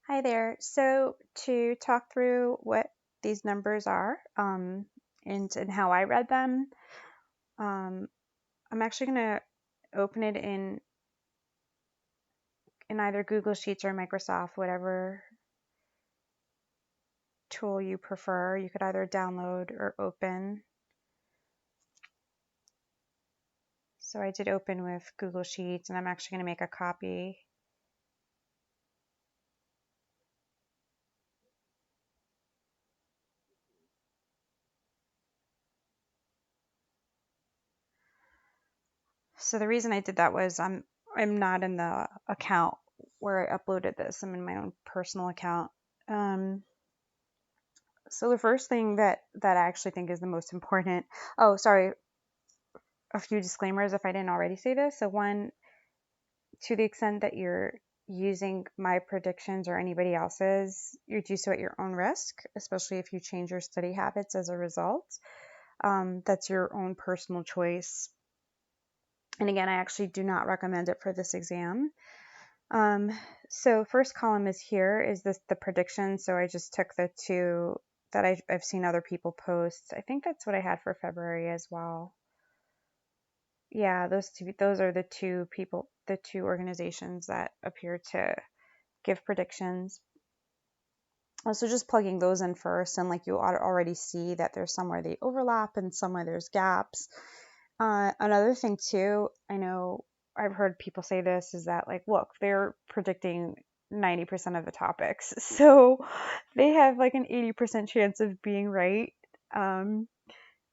Hi there. So to talk through what these numbers are and how I read them, um, I'm actually going to open it in either Google Sheets or Microsoft, whatever tool you prefer. You could either download or open. So I did open with Google Sheets, and I'm actually going to make a copy. So the reason I did that was I'm not in the account where I uploaded this. I'm in my own personal account. So the first thing that I actually think is the most important. Oh, sorry, a few disclaimers if I didn't already say this. So one, to the extent that you're using my predictions or anybody else's, you do so at your own risk, especially if you change your study habits as a result. That's your own personal choice. And again, I actually do not recommend it for this exam. Um, so first column is here is the prediction. So I just took the two that I've seen other people post. I think that's what I had for February as well. Yeah, those are the two organizations that appear to give predictions. So just plugging those in first, and like you already see that there's somewhere they overlap and somewhere there's gaps. Another thing too, I know I've heard people say this, is that like, look, they're predicting 90% of the topics, so they have like an 80% chance of being right,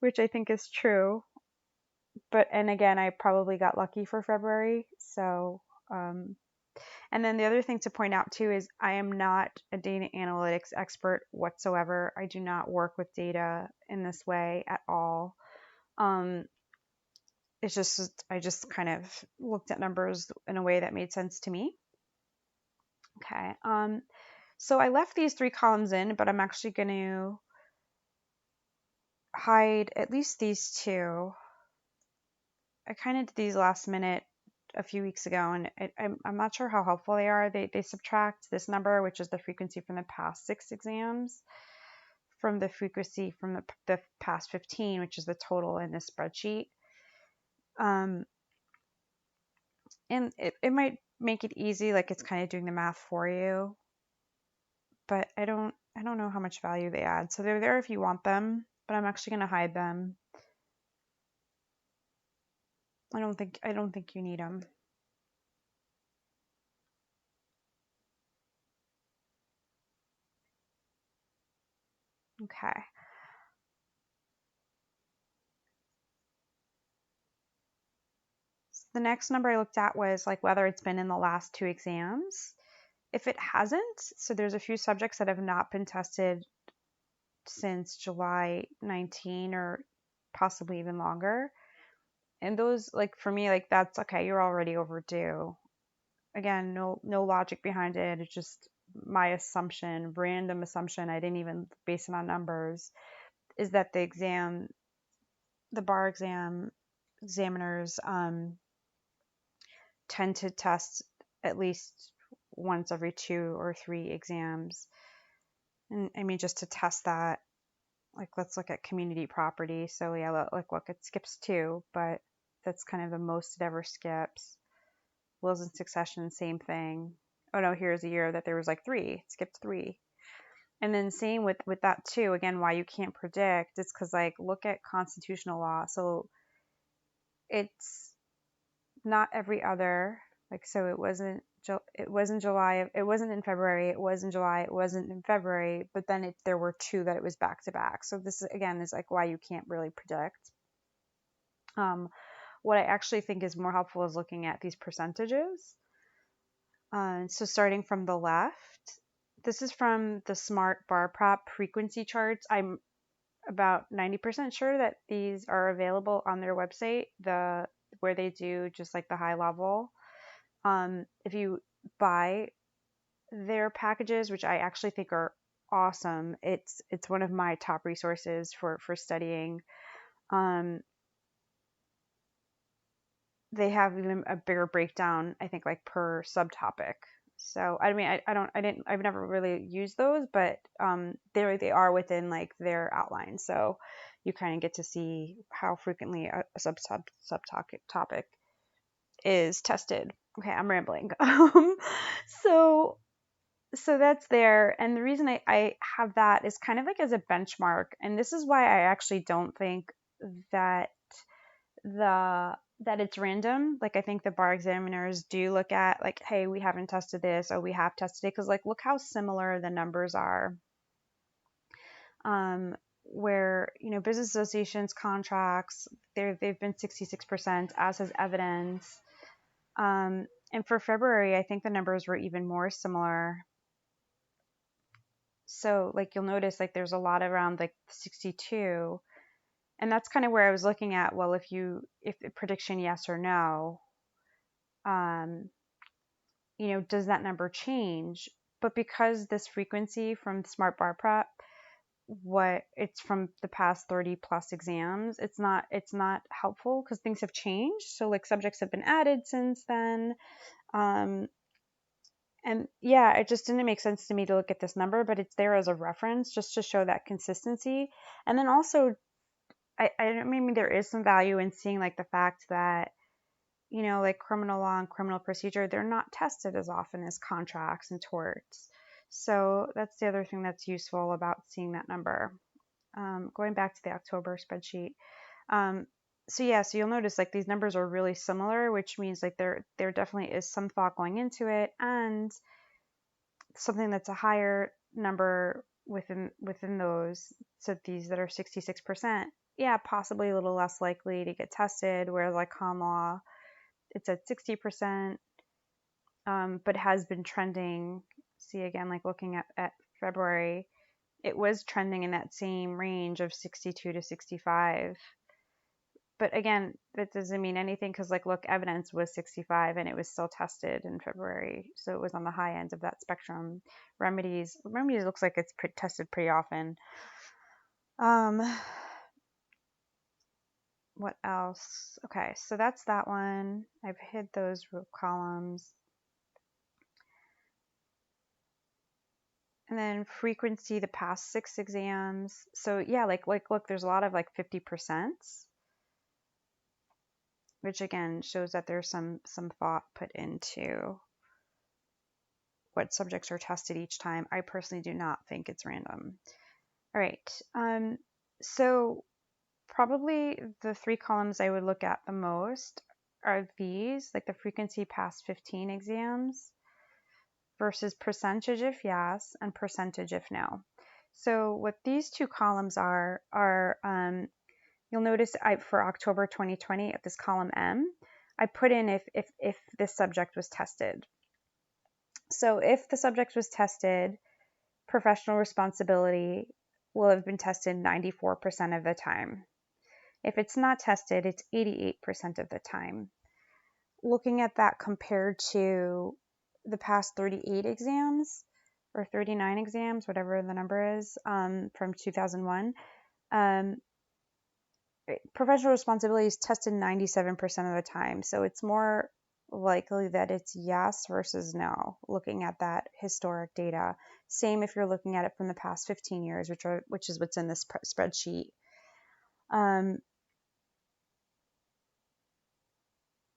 which I think is true. But and again, I probably got lucky for February, so and then the other thing to point out too is I am not a data analytics expert whatsoever. I do not work with data in this way at all. Um, it's just I just kind of looked at numbers in a way that made sense to me. Okay. So I left these three columns in, but I'm actually going to hide at least these two. I kind of did these last minute a few weeks ago, and I'm not sure how helpful they are. They subtract this number, which is the frequency from the past 6 exams, from the frequency from the past 15, which is the total in this spreadsheet. Um, and it might make it easy, like it's kind of doing the math for you, but I don't know how much value they add. So they're there if you want them, but I'm actually going to hide them. I don't think you need them. Okay. So the next number I looked at was like whether it's been in the last 2 exams. If it hasn't, so there's a few subjects that have not been tested since July 19 or possibly even longer. And those, like for me, like that's okay, you're already overdue. Again, no logic behind it. It's just my assumption, random assumption. I didn't even base it on numbers, is that the bar examiners tend to test at least once every 2 or 3 exams. And I mean, just to test that, like let's look at community property. So yeah, like look, it skips 2, but that's kind of the most it ever skips. Wills in succession, same thing. Oh no, here's a year that there was like 3, it skipped 3. And then same with that too. Again, why you can't predict, it's because like look at constitutional law. So it's not every other, like so it wasn't July, it wasn't in February, it was in July, it wasn't in February, but then there were 2 that it was back to back. So this again is like why you can't really predict. What I actually think is more helpful is looking at these percentages. So starting from the left, this is from the Smart Bar Prop frequency charts. I'm about 90% sure that these are available on their website, where they do just like the high level. If you buy their packages, which I actually think are awesome, it's one of my top resources for studying. They have even a bigger breakdown, I think, like per subtopic. So I mean, I've never really used those, but they are within like their outline. So you kind of get to see how frequently a subtopic is tested. Okay, I'm rambling. So so that's there. And the reason I have that is kind of like as a benchmark. And this is why I actually don't think that that it's random. Like I think the bar examiners do look at like, hey, we haven't tested this, or we have tested it, because like look how similar the numbers are. Where business associations contracts, they've been 66%, as has evidence. And for February, I think the numbers were even more similar. So like you'll notice like there's a lot around like 62, and that's kind of where I was looking at. Well, if prediction yes or no, um, does that number change? But because this frequency from Smart Bar Prep, what it's from the past 30 plus exams, it's not helpful because things have changed. So like subjects have been added since then. Um, and yeah, it just didn't make sense to me to look at this number, but it's there as a reference just to show that consistency. And then also, I mean, there is some value in seeing like the fact that like criminal law and criminal procedure, they're not tested as often as contracts and torts. So that's the other thing that's useful about seeing that number. Going back to the October spreadsheet. So yeah, so you'll notice like these numbers are really similar, which means like there definitely is some thought going into it, and something that's a higher number within those. So these that are 66%, yeah, possibly a little less likely to get tested, whereas like common law, it's at 60%, but has been trending. See again, like looking at February, it was trending in that same range of 62 to 65. But again, that doesn't mean anything because like look, evidence was 65 and it was still tested in February. So it was on the high end of that spectrum. Remedies looks like it's tested pretty often. What else? Okay, so that's that one. I've hid those row columns. And then frequency, the past 6 exams. So yeah, like look, there's a lot of like 50%, which again shows that there's some thought put into what subjects are tested each time. I personally do not think it's random. All right. So probably the 3 columns I would look at the most are these, like the frequency past 15 exams versus percentage if yes and percentage if no. So what these 2 columns are you'll notice for October 2020 at this column M, I put in if this subject was tested. So if the subject was tested, professional responsibility will have been tested 94% of the time. If it's not tested, it's 88% of the time. Looking at that compared to the past 38 exams or 39 exams, whatever the number is, from 2001, professional responsibility is tested 97% of the time. So it's more likely that it's yes versus no, looking at that historic data. Same if you're looking at it from the past 15 years, which is what's in this spreadsheet.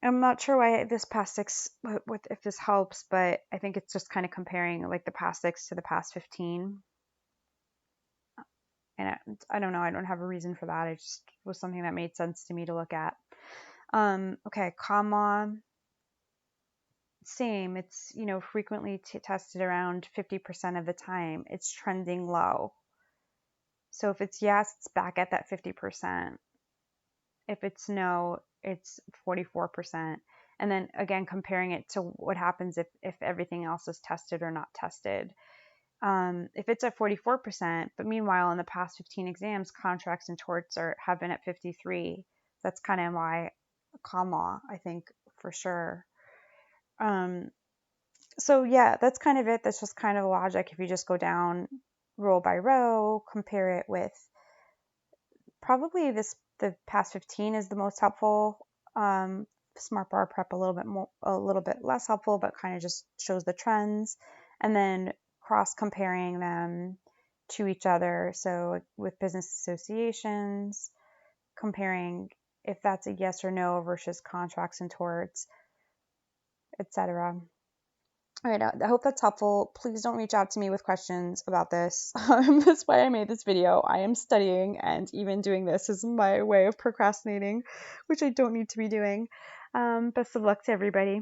I'm not sure why this past 6, if this helps, but I think it's just kind of comparing like the past 6 to the past 15. And I don't know, I don't have a reason for that. It just was something that made sense to me to look at. Okay, comma. Same, it's frequently tested around 50% of the time. It's trending low. So if it's yes, it's back at that 50%. If it's no, it's 44%. And then again, comparing it to what happens if everything else is tested or not tested. If it's at 44%, but meanwhile in the past 15 exams, contracts and torts have been at 53. That's kind of why common law, I think, for sure. So yeah, that's kind of it. That's just kind of the logic. If you just go down row by row, compare it with probably the past 15 is the most helpful Smart Bar Prep a little bit less helpful, but kind of just shows the trends, and then cross comparing them to each other. So with business associations, comparing if that's a yes or no versus contracts and torts, etc. All right, I hope that's helpful. Please don't reach out to me with questions about this. That's why I made this video. I am studying, and even doing this is my way of procrastinating, which I don't need to be doing. Best of luck to everybody.